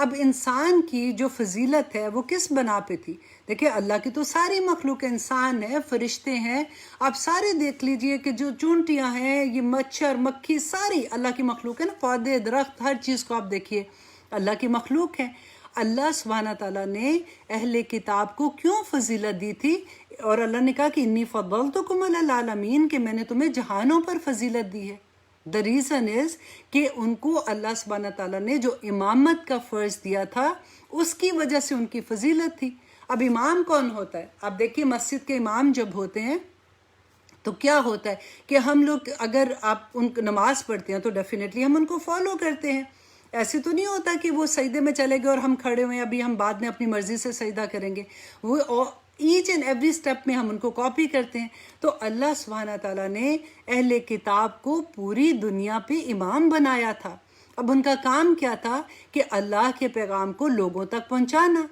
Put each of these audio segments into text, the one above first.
اب انسان کی جو فضیلت ہے وہ کس بنا پہ تھی؟ دیکھیں اللہ کی تو ساری مخلوق، انسان ہے، فرشتے ہیں، آپ سارے دیکھ لیجئے کہ جو چونٹیاں ہیں، یہ مچھر مکھی ساری اللہ کی مخلوق ہے نا، پودے درخت ہر چیز کو آپ دیکھیے اللہ کی مخلوق ہے۔ اللہ سبحانہ تعالیٰ نے اہل کتاب کو کیوں فضیلت دی تھی؟ اور اللہ نے کہا کہ انی فضلتکم علی العالمین، کہ میں نے تمہیں جہانوں پر فضیلت دی ہے۔ The reason is کہ ان کو اللہ سبحانہ تعالیٰ نے جو امامت کا فرض دیا تھا اس کی وجہ سے ان کی فضیلت تھی۔ اب امام کون ہوتا ہے؟ آپ دیکھیے مسجد کے امام جب ہوتے ہیں تو کیا ہوتا ہے کہ ہم لوگ اگر آپ ان نماز پڑھتے ہیں تو ڈیفینیٹلی ہم ان کو فالو کرتے ہیں۔ ایسے تو نہیں ہوتا کہ وہ سجدے میں چلے گئے اور ہم کھڑے ہوئے ہیں، ابھی ہم بعد میں اپنی مرضی سے سجدہ کریں گے، وہ ایچ اینڈ ایوری سٹیپ میں ہم ان کو کاپی کرتے ہیں۔ تو اللہ سبحانہ تعالیٰ نے اہل کتاب کو پوری دنیا پہ امام بنایا تھا۔ اب ان کا کام کیا تھا کہ اللہ کے پیغام کو لوگوں تک پہنچانا،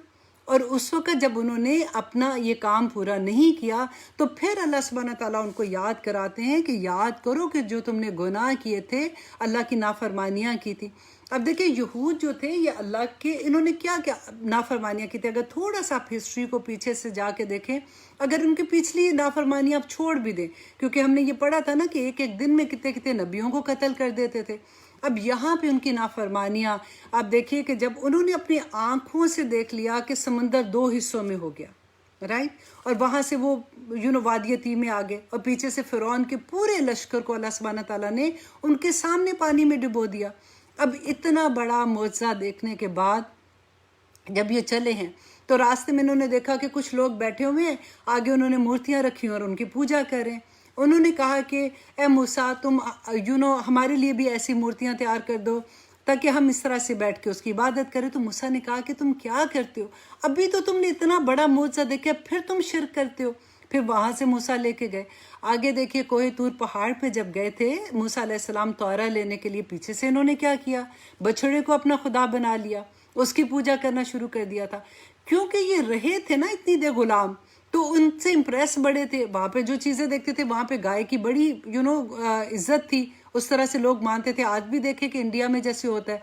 اور اس وقت جب انہوں نے اپنا یہ کام پورا نہیں کیا تو پھر اللہ سبحانہ تعالیٰ ان کو یاد کراتے ہیں کہ یاد کرو کہ جو تم نے گناہ کیے تھے، اللہ کی نافرمانیاں کی تھی۔ اب دیکھیں یہود جو تھے یہ اللہ کے، انہوں نے کیا کیا نافرمانیاں کی تھی؟ اگر تھوڑا سا آپ ہسٹری کو پیچھے سے جا کے دیکھیں، اگر ان کی پچھلی نافرمانیاں آپ چھوڑ بھی دیں، کیونکہ ہم نے یہ پڑھا تھا نا کہ ایک ایک دن میں کتنے کتنے نبیوں کو قتل کر دیتے تھے۔ اب یہاں پہ ان کی نافرمانیاں آپ دیکھیے کہ جب انہوں نے اپنی آنکھوں سے دیکھ لیا کہ سمندر 2 حصوں میں ہو گیا، رائٹ، اور وہاں سے وہ وادی تیہ میں آگے، اور پیچھے سے فرعون کے پورے لشکر کو اللہ سبحانہ تعالیٰ نے ان کے سامنے پانی میں ڈبو دیا۔ اب اتنا بڑا معجزہ دیکھنے کے بعد جب یہ چلے ہیں تو راستے میں انہوں نے دیکھا کہ کچھ لوگ بیٹھے ہوئے ہیں، آگے انہوں نے مورتیاں رکھی اور ان کی پوجا کر رہے ہیں۔ انہوں نے کہا کہ اے موسیٰ تم ہمارے لیے بھی ایسی مورتیاں تیار کر دو تاکہ ہم اس طرح سے بیٹھ کے اس کی عبادت کریں۔ تو موسیٰ نے کہا کہ تم کیا کرتے ہو؟ ابھی تو تم نے اتنا بڑا معجزہ دیکھا، پھر تم شرک کرتے ہو۔ پھر وہاں سے موسیٰ لے کے گئے آگے، دیکھیے کوہ طور پہاڑ پہ جب گئے تھے موسیٰ علیہ السلام تورا لینے کے لیے، پیچھے سے انہوں نے کیا کیا؟ بچھڑے کو اپنا خدا بنا لیا، اس کی پوجا کرنا شروع کر دیا تھا، کیونکہ یہ رہے تھے نا اتنی دیر غلام، تو ان سے امپریس بڑے تھے۔ وہاں پہ جو چیزیں دیکھتے تھے وہاں پہ گائے کی بڑی عزت تھی، اس طرح سے لوگ مانتے تھے۔ آج بھی دیکھیں کہ انڈیا میں جیسے ہوتا ہے،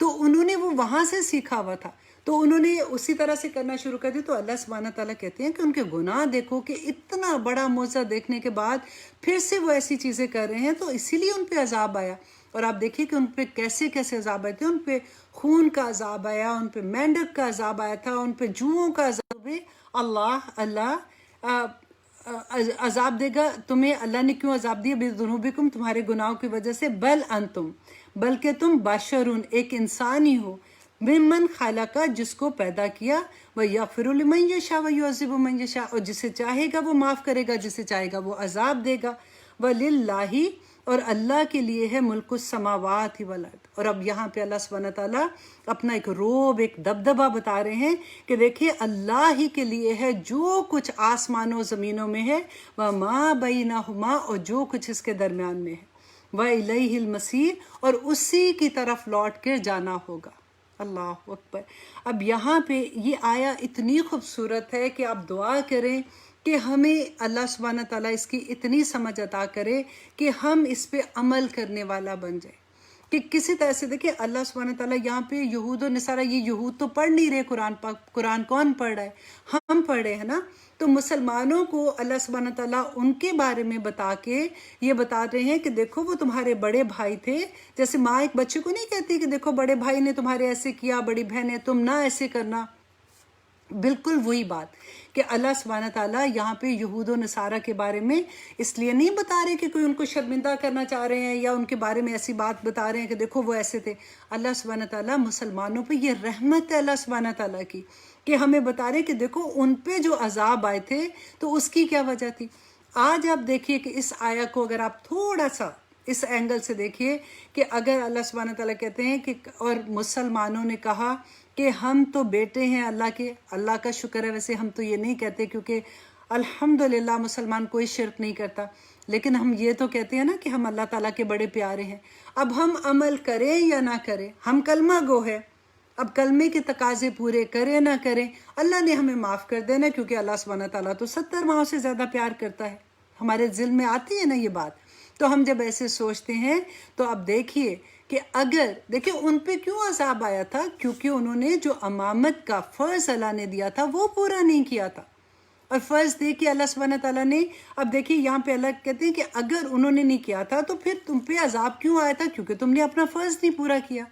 تو انہوں نے وہ وہاں سے سیکھا ہوا تھا، تو انہوں نے اسی طرح سے کرنا شروع کر دیا۔ تو اللہ سبحانہ تعالیٰ کہتے ہیں کہ ان کے گناہ دیکھو کہ اتنا بڑا معجزہ دیکھنے کے بعد پھر سے وہ ایسی چیزیں کر رہے ہیں، تو اسی لیے ان پہ عذاب آیا۔ اور آپ دیکھیے کہ ان پہ کیسے کیسے عذاب آئے تھے، ان پہ خون کا عذاب آیا، ان پہ مینڈک کا عذاب آیا تھا، ان پہ جوؤں کا عذاب ہے۔ اللہ عذاب دے گا تمہیں۔ اللہ نے کیوں عذاب دیا؟ بذنوبکم، تمہارے گناہوں کی وجہ سے، بل انتم، بلکہ تم بشرون، ایک انسان ہی ہو، ممن خلق، جس کو پیدا کیا، وَيَغْفِرُ لِمَن يَشَاءُ وَيُعَذِّبُ مَن يَشَاءُ، اور جسے چاہے گا وہ معاف کرے گا، جسے چاہے گا وہ عذاب دے گا۔ وَلِلَّهِ، اور اللہ کے لیے ہے، ملک السماوات والارض۔ اور اب یہاں پہ اللہ سبحانہ تعالیٰ اپنا ایک روب، ایک دبدبہ بتا رہے ہیں کہ دیکھیے اللہ ہی کے لیے ہے جو کچھ آسمانوں و زمینوں میں ہے، وَمَا بَيْنَهُمَا، اور جو کچھ اس کے درمیان میں ہے، وَإِلَيْهِ الْمَصِيرُ، اور اسی کی طرف لوٹ کر جانا ہوگا۔ اللہ اکبر۔ اب یہاں پہ یہ آیا اتنی خوبصورت ہے کہ آپ دعا کریں کہ ہمیں اللہ سبحانہ تعالیٰ اس کی اتنی سمجھ عطا کرے کہ ہم اس پہ عمل کرنے والا بن جائے، کہ کسی طرح سے دیکھیں اللہ سبحانہ تعالیٰ یہاں پہ یہود و نصارہ، یہ یہود تو پڑھ نہیں رہے قرآن پاک، قرآن کون پڑھ رہا ہے؟ ہم پڑھ رہے ہیں نا۔ تو مسلمانوں کو اللہ سبحانہ تعالیٰ ان کے بارے میں بتا کے یہ بتا رہے ہیں کہ دیکھو وہ تمہارے بڑے بھائی تھے، جیسے ماں ایک بچے کو نہیں کہتی کہ دیکھو بڑے بھائی نے تمہارے ایسے کیا، بڑی بہن ہے، تم نہ ایسے کرنا۔ بالکل وہی بات کہ اللہ سبحانہ تعالیٰ یہاں پہ یہود و نصارہ کے بارے میں اس لیے نہیں بتا رہے کہ کوئی ان کو شرمندہ کرنا چاہ رہے ہیں یا ان کے بارے میں ایسی بات بتا رہے ہیں کہ دیکھو وہ ایسے تھے۔ اللہ سبحانہ تعالیٰ مسلمانوں پہ یہ رحمت ہے اللہ سبحانہ تعالیٰ کی کہ ہمیں بتا رہے کہ دیکھو ان پہ جو عذاب آئے تھے تو اس کی کیا وجہ تھی۔ آج آپ دیکھیے کہ اس آیا کو اگر آپ تھوڑا سا اس اینگل سے دیکھیے کہ اگر اللہ سبحانہ تعالیٰ کہتے ہیں کہ اور مسلمانوں نے کہا کہ ہم تو بیٹے ہیں اللہ کے، اللہ کا شکر ہے، ویسے ہم تو یہ نہیں کہتے کیونکہ الحمدللہ مسلمان کوئی شرک نہیں کرتا، لیکن ہم یہ تو کہتے ہیں نا کہ ہم اللہ تعالیٰ کے بڑے پیارے ہیں۔ اب ہم عمل کریں یا نہ کریں، ہم کلمہ گو ہے، اب کلمے کے تقاضے پورے کریں نہ کریں، اللہ نے ہمیں معاف کر دینا، کیونکہ اللہ سبحانہ تعالیٰ تو 70 ماؤں سے زیادہ پیار کرتا ہے۔ ہمارے ذہن میں آتی ہے نا یہ بات تو ہم جب ایسے سوچتے ہیں تو اب دیکھیے کہ اگر دیکھیں ان پہ کیوں عذاب آیا تھا، کیونکہ انہوں نے جو امامت کا فرض اللہ نے دیا تھا وہ پورا نہیں کیا تھا. اور فرض دے کہ اللہ سبحانہ تعالیٰ نے، اب دیکھیے یہاں پہ اللہ کہتے ہیں کہ اگر انہوں نے نہیں کیا تھا تو پھر تم پہ عذاب کیوں آیا تھا، کیونکہ تم نے اپنا فرض نہیں پورا کیا.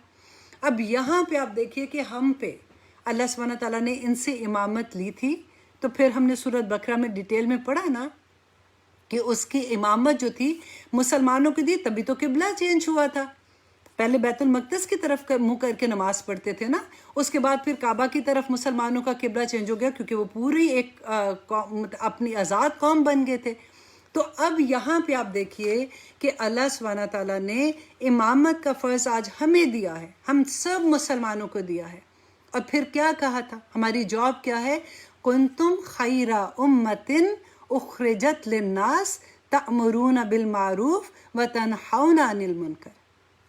اب یہاں پہ آپ دیکھیے کہ ہم پہ اللہ سبحانہ تعالیٰ نے ان سے امامت لی تھی، تو پھر ہم نے سورۃ بقرہ میں ڈیٹیل میں پڑھا نا کہ اس کی امامت جو تھی مسلمانوں کی دی، تبھی تو قبلہ چینج ہوا تھا. پہلے بیت المقدس کی طرف منہ کر کے نماز پڑھتے تھے نا، اس کے بعد پھر کعبہ کی طرف مسلمانوں کا قبلہ چینج ہو گیا، کیونکہ وہ پوری ایک اپنی آزاد قوم بن گئے تھے. تو اب یہاں پہ آپ دیکھیے کہ اللہ سبحانہ تعالیٰ نے امامت کا فرض آج ہمیں دیا ہے، ہم سب مسلمانوں کو دیا ہے. اور پھر کیا کہا تھا، ہماری جاب کیا ہے، کنتم خیر امۃ اخرجت للناس تأمرون بالمعروف وتنہون عن المنکر.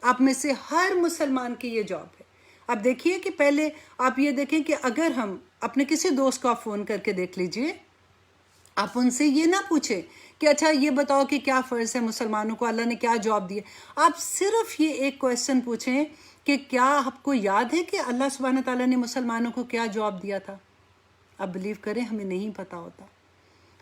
آپ میں سے ہر مسلمان کی یہ جاب ہے. اب دیکھیے کہ پہلے آپ یہ دیکھیں کہ اگر ہم اپنے کسی دوست کو آپ فون کر کے دیکھ لیجئے، آپ ان سے یہ نہ پوچھیں کہ اچھا یہ بتاؤ کہ کیا فرض ہے مسلمانوں کو، اللہ نے کیا جاب دی ہے. آپ صرف یہ ایک کویسچن پوچھیں کہ کیا آپ کو یاد ہے کہ اللہ سبحانہ تعالیٰ نے مسلمانوں کو کیا جواب دیا تھا. اب بلیو کریں ہمیں نہیں پتا ہوتا.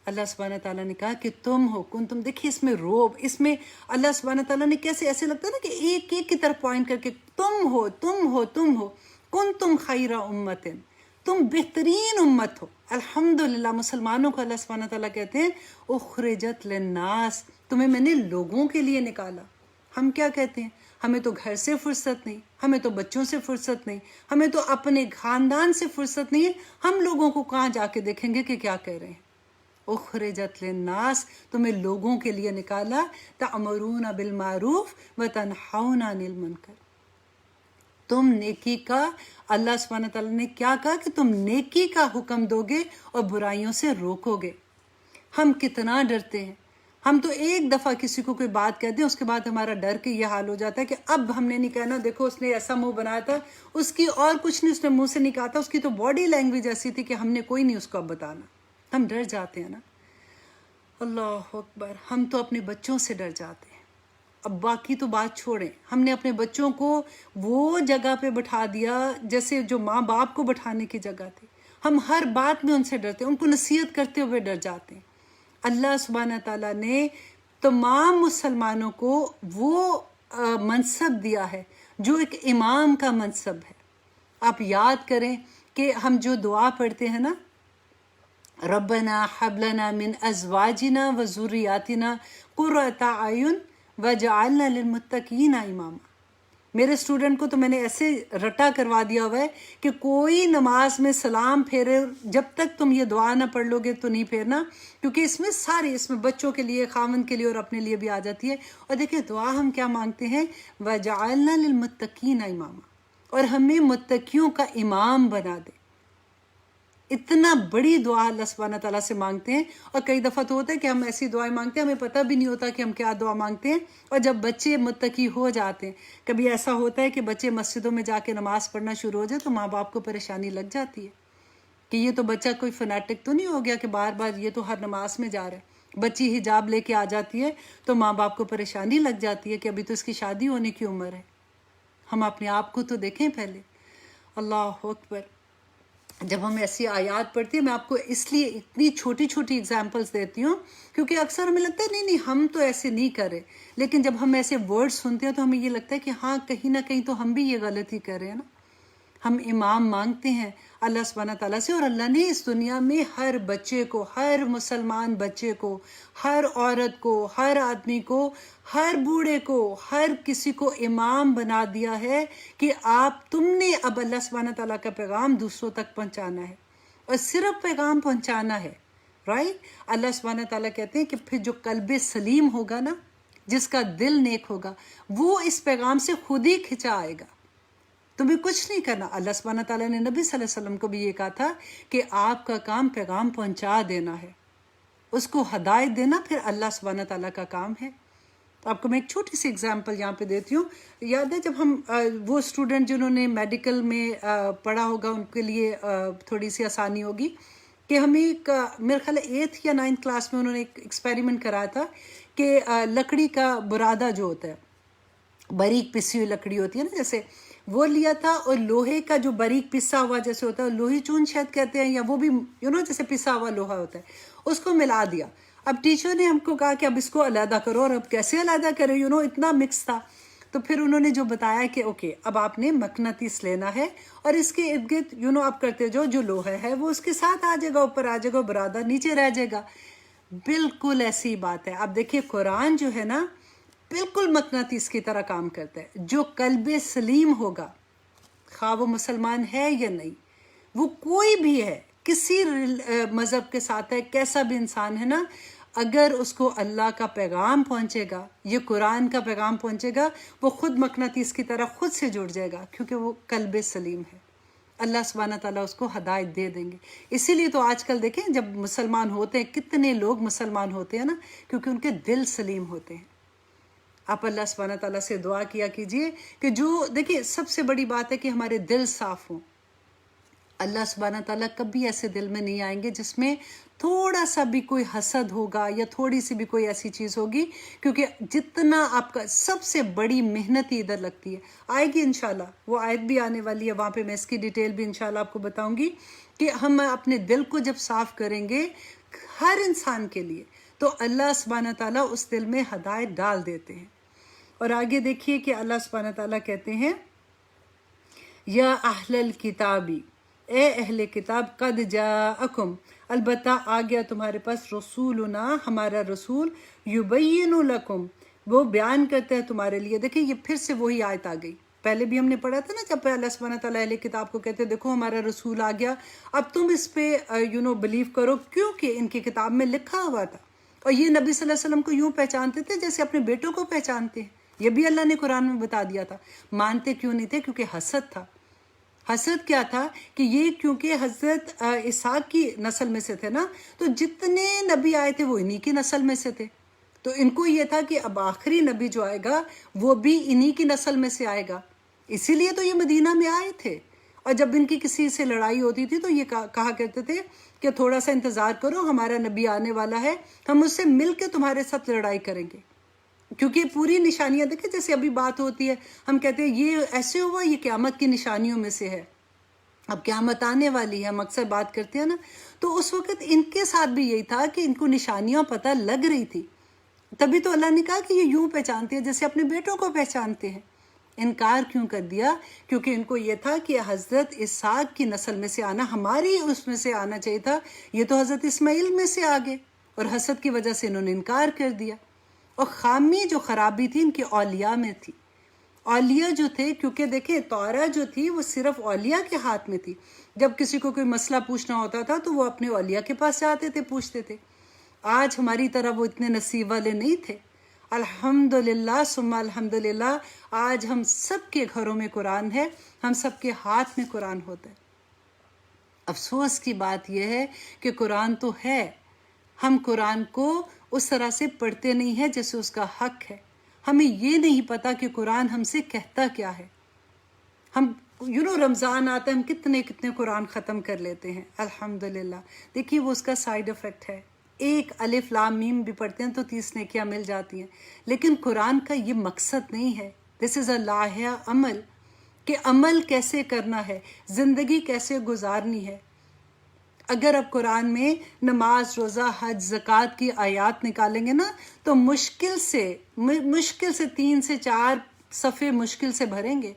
اللہ سبحانہ تعالیٰ نے کہا کہ تم ہو کنتم. دیکھیے اس میں روب، اس میں اللہ سبحانہ تعالیٰ نے کیسے ایسے لگتا ہے نا کہ ایک ایک کی طرف پوائنٹ کر کے تم ہو تم ہو تم ہو، کنتم خیر امت، تم بہترین امت ہو. الحمدللہ مسلمانوں کو اللہ سبحانہ تعالیٰ کہتے ہیں اخرجت للناس، تمہیں میں نے لوگوں کے لیے نکالا. ہم کیا کہتے ہیں، ہمیں تو گھر سے فرصت نہیں، ہمیں تو بچوں سے فرصت نہیں، ہمیں تو اپنے خاندان سے فرصت نہیں ہے، ہم لوگوں کو کہاں جا کے دیکھیں گے کہ کیا کہہ رہے ہیں. اخرجت للناس، تمہیں لوگوں کے لیے نکالا، تأمرون بالمعروف وتنہون عن المنکر. تم نیکی کا، اللہ سبحانہ تعالیٰ نے کیا کہا کہ تم نیکی کا حکم دو گے اور برائیوں سے روکو گے. ہم کتنا ڈرتے ہیں، ہم تو ایک دفعہ کسی کو کوئی بات کہہ دیں اس کے بعد ہمارا ڈر کے یہ حال ہو جاتا ہے کہ اب ہم نے نہیں کہنا، دیکھو اس نے ایسا منہ بنایا تھا، اس کی اور کچھ نہیں، اس نے منہ سے نہیں کہا تھا، اس کی تو باڈی لینگویج ایسی تھی کہ ہم نے کوئی نہیں اس کو اب بتانا. ہم ڈر جاتے ہیں نا. اللہ اکبر، ہم تو اپنے بچوں سے ڈر جاتے ہیں. اب باقی تو بات چھوڑیں، ہم نے اپنے بچوں کو وہ جگہ پہ بٹھا دیا جیسے جو ماں باپ کو بٹھانے کی جگہ تھی. ہم ہر بات میں ان سے ڈرتے ہیں، ان کو نصیحت کرتے ہوئے ڈر جاتے ہیں. اللہ سبحانہ تعالیٰ نے تمام مسلمانوں کو وہ منصب دیا ہے جو ایک امام کا منصب ہے. آپ یاد کریں کہ ہم جو دعا پڑھتے ہیں نا، ربنا حب لنا من ازواجنا وذریاتنا قرۃ اعین وجعلنا للمتقین اماما. میرے اسٹوڈنٹ کو تو میں نے ایسے رٹا کروا دیا ہوا ہے کہ کوئی نماز میں سلام پھیرے جب تک تم یہ دعا نہ پڑھ لو گے تو نہیں پھیرنا، کیونکہ اس میں ساری، اس میں بچوں کے لیے، خاوند کے لیے اور اپنے لیے بھی آ جاتی ہے. اور دیکھیں دعا ہم کیا مانگتے ہیں، وجعلنا للمتقین اماما، اور ہمیں متقیوں کا امام بنا دے. اتنا بڑی دعا اللہ سبحانہ تعالیٰ سے مانگتے ہیں. اور کئی دفعہ تو ہوتا ہے کہ ہم ایسی دعائیں مانگتے ہیں ہمیں پتہ بھی نہیں ہوتا کہ ہم کیا دعا مانگتے ہیں. اور جب بچے متقی ہو جاتے ہیں، کبھی ایسا ہوتا ہے کہ بچے مسجدوں میں جا کے نماز پڑھنا شروع ہو جائے تو ماں باپ کو پریشانی لگ جاتی ہے کہ یہ تو بچہ کوئی فنیٹک تو نہیں ہو گیا کہ بار بار یہ تو ہر نماز میں جا رہا ہے. بچی حجاب لے کے آ جاتی ہے تو ماں باپ کو پریشانی لگ جاتی ہے کہ ابھی تو اس کی شادی ہونے کی عمر ہے. ہم اپنے آپ کو تو دیکھیں پہلے. اللہ اکبر. جب ہم ایسی آیات پڑھتی ہیں، میں آپ کو اس لیے اتنی چھوٹی چھوٹی ایگزامپلس دیتی ہوں کیونکہ اکثر ہمیں لگتا ہے نہیں ہم تو ایسے نہیں کر رہے، لیکن جب ہم ایسے ورڈ سنتے ہیں تو ہمیں یہ لگتا ہے کہ ہاں کہیں نہ کہیں تو ہم بھی یہ غلطی کر رہے ہیں نا. ہم امام مانگتے ہیں اللہ سبحانہ تعالیٰ سے، اور اللہ نے اس دنیا میں ہر بچے کو، ہر مسلمان بچے کو، ہر عورت کو، ہر آدمی کو، ہر بوڑھے کو، ہر کسی کو امام بنا دیا ہے کہ تم نے اب اللہ سبحانہ تعالیٰ کا پیغام دوسروں تک پہنچانا ہے، اور صرف پیغام پہنچانا ہے. رائٹ. اللہ سبحانہ تعالیٰ کہتے ہیں کہ پھر جو قلب سلیم ہوگا نا، جس کا دل نیک ہوگا، وہ اس پیغام سے خود ہی کھنچا آئے گا. تمہیں کچھ نہیں کرنا. اللہ سبحانہ تعالیٰ نے نبی صلی اللہ علیہ وسلم کو بھی یہ کہا تھا کہ آپ کا کام پیغام پہنچا دینا ہے، اس کو ہدایت دینا پھر اللہ سبحانہ تعالیٰ کا کام ہے. آپ کو میں ایک چھوٹی سی اگزامپل یہاں پہ دیتی ہوں. یاد ہے جب ہم وہ اسٹوڈنٹ جنہوں نے میڈیکل میں پڑھا ہوگا ان کے لیے تھوڑی سی آسانی ہوگی کہ ہمیں میرے خیال 8th یا 9th کلاس میں انہوں نے ایک ایکسپیریمنٹ کرایا تھا کہ لکڑی کا برادہ جو ہوتا ہے، باریک پسی ہوئی لکڑی ہوتی ہے نا جیسے، وہ لیا تھا اور لوہے کا جو باریک پسا ہوا جیسے ہوتا ہے، لوہی چون شاید کہتے ہیں، یا وہ بھی جیسے پسا ہوا لوہا ہوتا ہے، اس کو ملا دیا. اب ٹیچر نے ہم کو کہا کہ اب اس کو علیحدہ کرو، اور اب کیسے علیحدہ کرے، اتنا مکس تھا. تو پھر انہوں نے جو بتایا کہ اوکے اب آپ نے مقناطیس لینا ہے اور اس کے ارد گرد آپ کرتے جو لوہا ہے وہ اس کے ساتھ آ جائے گا، اوپر آ جائے گا، برادہ نیچے رہ جائے گا. بالکل ایسی بات ہے. اب دیکھیے قرآن جو ہے نا بالکل مقناطیس کی طرح کام کرتا ہے. جو قلب سلیم ہوگا، خواہ وہ مسلمان ہے یا نہیں، وہ کوئی بھی ہے، کسی مذہب کے ساتھ ہے، کیسا بھی انسان ہے نا، اگر اس کو اللہ کا پیغام پہنچے گا، یہ قرآن کا پیغام پہنچے گا، وہ خود مقناطیس کی طرح خود سے جڑ جائے گا، کیونکہ وہ قلب سلیم ہے. اللہ سبحانہ تعالیٰ اس کو ہدایت دے دیں گے. اسی لیے تو آج کل دیکھیں جب مسلمان ہوتے ہیں، کتنے لوگ مسلمان ہوتے ہیں نا، کیونکہ ان کے دل سلیم ہوتے ہیں. آپ اللہ سبحانہ تعالیٰ سے دعا کیا کیجئے کہ دیکھیں سب سے بڑی بات ہے کہ ہمارے دل صاف ہوں. اللہ سبحانہ تعالیٰ کبھی ایسے دل میں نہیں آئیں گے جس میں تھوڑا سا بھی کوئی حسد ہوگا یا تھوڑی سی بھی کوئی ایسی چیز ہوگی، کیونکہ جتنا آپ کا سب سے بڑی محنت ہی ادھر لگتی ہے. آئے گی انشاءاللہ، وہ آیت بھی آنے والی ہے، وہاں پہ میں اس کی ڈیٹیل بھی انشاءاللہ آپ کو بتاؤں گی کہ ہم اپنے دل کو جب صاف کریں گے ہر انسان کے لیے، تو اللہ سبحانہ تعالیٰ اس دل میں ہدایت ڈال دیتے ہیں. اور آگے دیکھیے کہ اللہ سبحانہ تعالیٰ کہتے ہیں یا اہل الکتابی، اے اہل کتاب، قد جاءکم، البتہ آ گیا تمہارے پاس، رسولنا، ہمارا رسول، یبین لکم، وہ بیان کرتا ہے تمہارے لیے. دیکھیں یہ پھر سے وہی آیت آ گئی، پہلے بھی ہم نے پڑھا تھا نا جب اللہ سبحانہ تعالیٰ اہل کتاب کو کہتے دیکھو ہمارا رسول آ گیا، اب تم اس پہ بلیو کرو، کیونکہ ان کی کتاب میں لکھا ہوا تھا. اور یہ نبی صلی اللہ علیہ وسلم کو یوں پہچانتے تھے جیسے اپنے بیٹوں کو پہچانتے ہیں. یہ بھی اللہ نے قرآن میں بتا دیا تھا. مانتے کیوں نہیں تھے؟ کیونکہ حسد تھا. حسد کیا تھا کہ یہ کیونکہ حضرت اسحاق کی نسل میں سے تھے نا، تو جتنے نبی آئے تھے وہ انہی کی نسل میں سے تھے. تو ان کو یہ تھا کہ اب آخری نبی جو آئے گا وہ بھی انہی کی نسل میں سے آئے گا، اسی لیے تو یہ مدینہ میں آئے تھے. اور جب ان کی کسی سے لڑائی ہوتی تھی تو یہ کہا کرتے تھے کہ تھوڑا سا انتظار کرو، ہمارا نبی آنے والا ہے، ہم اس سے مل کے تمہارے ساتھ لڑائی کریں گے. کیونکہ پوری نشانیاں دیکھیں، جیسے ابھی بات ہوتی ہے ہم کہتے ہیں یہ ایسے ہوا، یہ قیامت کی نشانیوں میں سے ہے، اب قیامت آنے والی ہے، ہم اکثر بات کرتے ہیں نا. تو اس وقت ان کے ساتھ بھی یہی تھا کہ ان کو نشانیاں پتہ لگ رہی تھی، تبھی تو اللہ نے کہا کہ یہ یوں پہچانتے ہیں جیسے اپنے بیٹوں کو پہچانتے ہیں. انکار کیوں کر دیا؟ کیونکہ ان کو یہ تھا کہ حضرت اسحاق کی نسل میں سے آنا، ہماری اس میں سے آنا چاہیے تھا، یہ تو حضرت اسماعیل میں سے آگے، اور حسد کی وجہ سے انہوں نے انکار کر دیا. اور خامی جو خرابی تھی ان کے اولیاء میں تھی. اولیاء جو تھے، کیونکہ دیکھیں تورات جو تھی وہ صرف اولیاء کے ہاتھ میں تھی. جب کسی کو کوئی مسئلہ پوچھنا ہوتا تھا تو وہ اپنے اولیاء کے پاس جاتے تھے، پوچھتے تھے. آج ہماری طرح وہ اتنے نصیب والے نہیں تھے. الحمدللہ ثم الحمدللہ آج ہم سب کے گھروں میں قرآن ہے، ہم سب کے ہاتھ میں قرآن ہوتا ہے. افسوس کی بات یہ ہے کہ قرآن تو ہے، ہم قرآن کو اس طرح سے پڑھتے نہیں ہیں جیسے اس کا حق ہے. ہمیں یہ نہیں پتا کہ قرآن ہم سے کہتا کیا ہے. ہم رمضان آتا ہے، ہم کتنے قرآن ختم کر لیتے ہیں. الحمدللہ دیکھیے وہ اس کا سائیڈ افیکٹ ہے. ایک الف لام میم بھی پڑھتے ہیں تو 30 نیکیاں مل جاتی ہیں. لیکن قرآن کا یہ مقصد نہیں ہے. دس از اے لائحہ عمل، کہ عمل کیسے کرنا ہے، زندگی کیسے گزارنی ہے. اگر اب قرآن میں نماز، روزہ، حج، زکوٰۃ کی آیات نکالیں گے نا تو مشکل سے 3 سے 4 صفحے مشکل سے بھریں گے.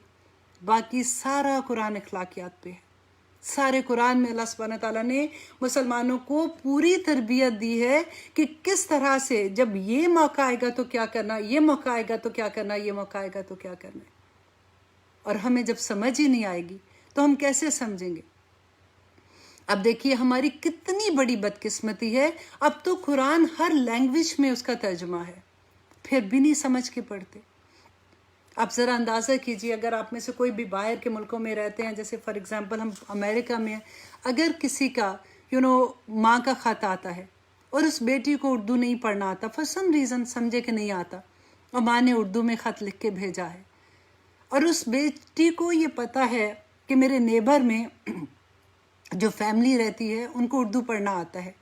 باقی سارا قرآن اخلاقیات پہ ہے. سارے قرآن میں اللہ سبحانہ تعالیٰ نے مسلمانوں کو پوری تربیت دی ہے کہ کس طرح سے جب یہ موقع آئے گا تو کیا کرنا، یہ موقع آئے گا تو کیا کرنا، یہ موقع آئے گا تو کیا کرنا. اور ہمیں جب سمجھ ہی نہیں آئے گی تو ہم کیسے سمجھیں گے؟ اب دیکھیے ہماری کتنی بڑی بدقسمتی ہے، اب تو قرآن ہر لینگویج میں اس کا ترجمہ ہے، پھر بھی نہیں سمجھ کے پڑھتے. آپ ذرا اندازہ کیجئے، اگر آپ میں سے کوئی بھی باہر کے ملکوں میں رہتے ہیں، جیسے فار ایگزامپل ہم امریکہ میں ہیں، اگر کسی کا ماں کا خط آتا ہے اور اس بیٹی کو اردو نہیں پڑھنا آتا، فار سم ریزن سمجھے کہ نہیں آتا، اور ماں نے اردو میں خط لکھ کے بھیجا ہے، اور اس بیٹی کو یہ پتہ ہے کہ میرے نیبر میں جو فیملی رہتی ہے ان کو اردو پڑھنا آتا ہے.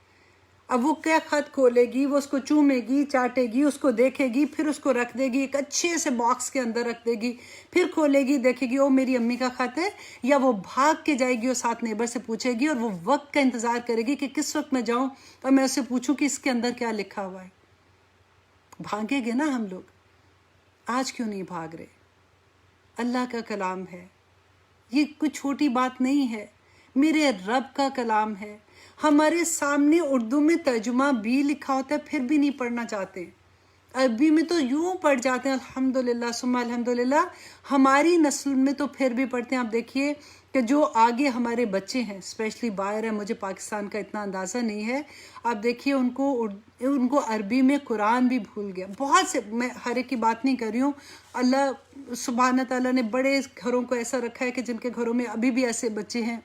اب وہ کیا خط کھولے گی، وہ اس کو چومے گی، چاٹے گی، اس کو دیکھے گی، پھر اس کو رکھ دے گی ایک اچھے سے باکس کے اندر رکھ دے گی، پھر کھولے گی، دیکھے گی او میری امی کا خط ہے، یا وہ بھاگ کے جائے گی اور ساتھ نیبر سے پوچھے گی، اور وہ وقت کا انتظار کرے گی کہ کس وقت میں جاؤں اور میں اس سے پوچھوں کہ اس کے اندر کیا لکھا ہوا ہے. بھاگے گے نا ہم لوگ؟ آج کیوں نہیں بھاگ رہے؟ اللہ کا کلام ہے، یہ کوئی چھوٹی بات نہیں ہے، میرے رب کا کلام ہے. ہمارے سامنے اردو میں ترجمہ بھی لکھا ہوتا ہے، پھر بھی نہیں پڑھنا چاہتے. عربی میں تو یوں پڑھ جاتے ہیں الحمدللہ ثم الحمدللہ. ہماری نسل میں تو پھر بھی پڑھتے ہیں. آپ دیکھیے کہ جو آگے ہمارے بچے ہیں، اسپیشلی باہر ہیں، مجھے پاکستان کا اتنا اندازہ نہیں ہے، آپ دیکھیے ان کو عربی میں قرآن بھی بھول گیا. بہت سے، میں ہر ایک کی بات نہیں کر رہی ہوں، اللہ سبحانہ تعالیٰ نے بڑے گھروں کو ایسا رکھا ہے کہ جن کے گھروں میں ابھی بھی ایسے بچے ہیں